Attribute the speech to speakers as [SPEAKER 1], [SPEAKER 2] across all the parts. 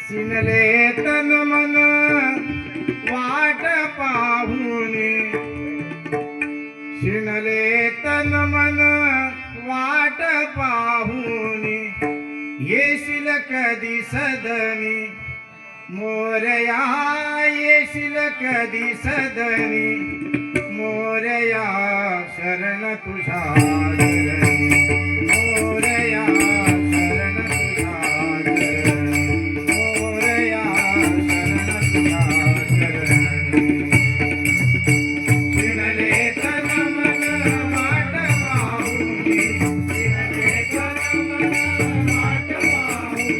[SPEAKER 1] शिनले तन मन वाट पाहुनी, शिनले तन मन वाट पाहुनी, येशील कधी सदनी मोरया, येशील कधी सदनी मोरया, शरण तुझ्या चरणी मोरया, शरण तुझ्या चरणी मोरया, शरण तुझ्या चरणी. शिणले तन मन वाट पाहुनी, शिणले तन मन वाट पाहुनी,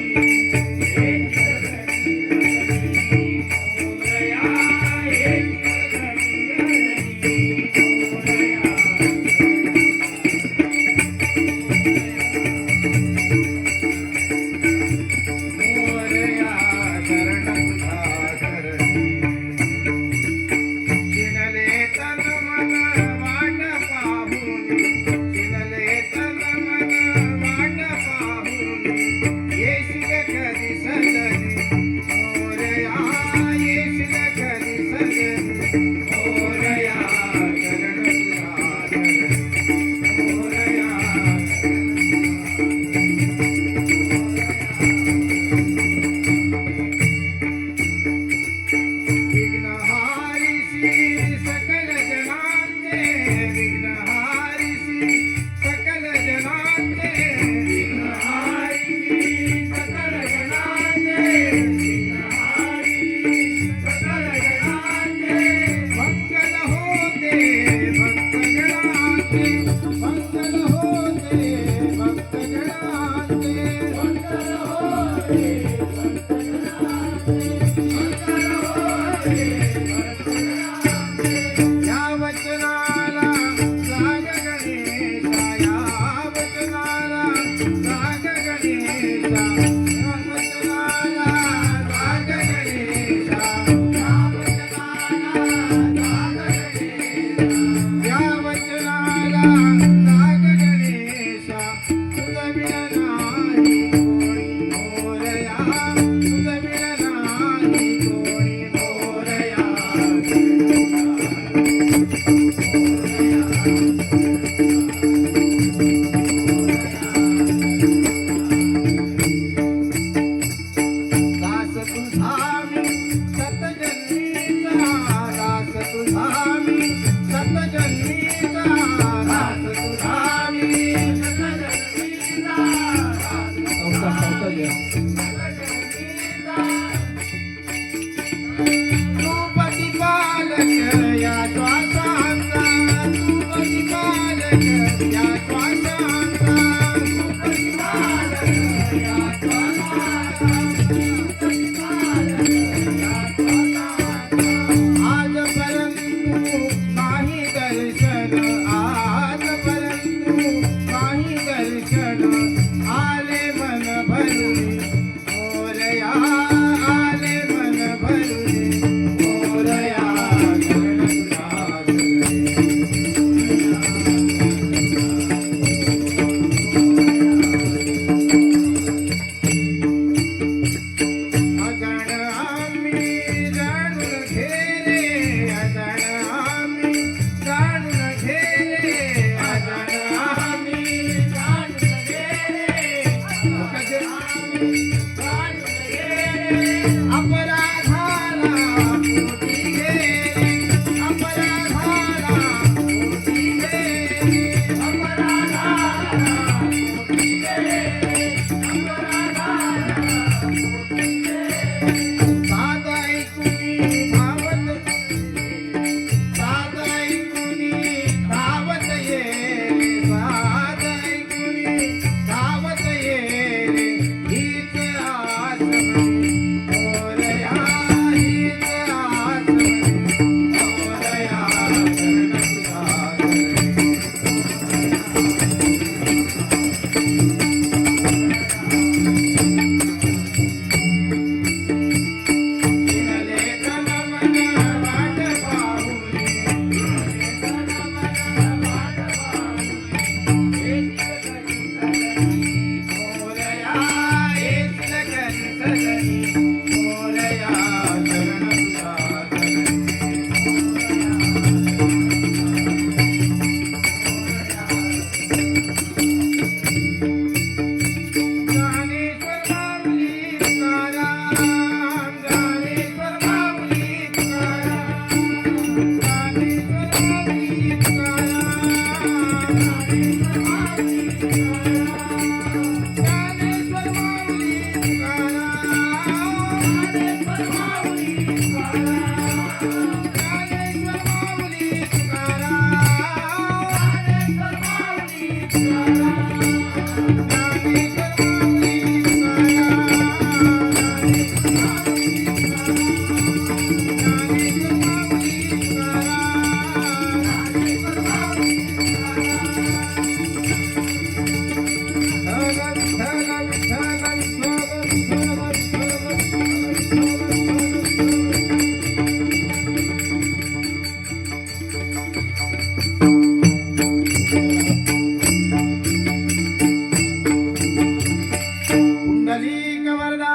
[SPEAKER 1] समर्था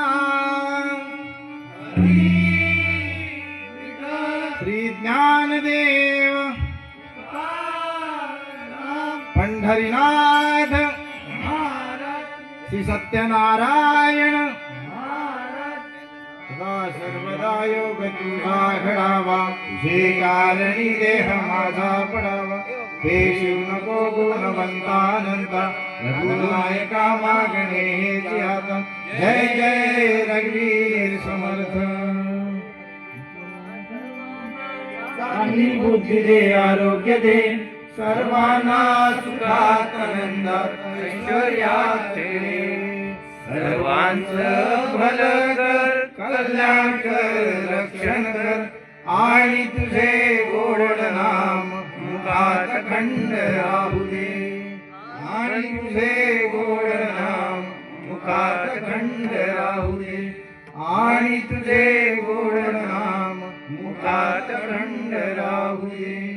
[SPEAKER 1] श्री ज्ञानदेव पंढरीनाथ श्री सत्यनारायण सदा सर्वदा योग तुझा घडावा तुझे कारणी देह माझा पडावा हे शिव नको गुणवंतानंता रघुनायका मागणे हेची आता जय जय रघुवीर समर्थ चांगली बुद्धी दे आरोग्य दे सर्वांना सुखात आनंदात ऐश्वर्यात ठेव सर्वांचं भलं कर कल्याण कर रक्षण कर आणि तुझे गोड नाम मुखात खंड राहू दे आणि तुझे गोड नाम मुखात खंड राहू दे आणि तुझे गोड नाम मुखात खंड राहू दे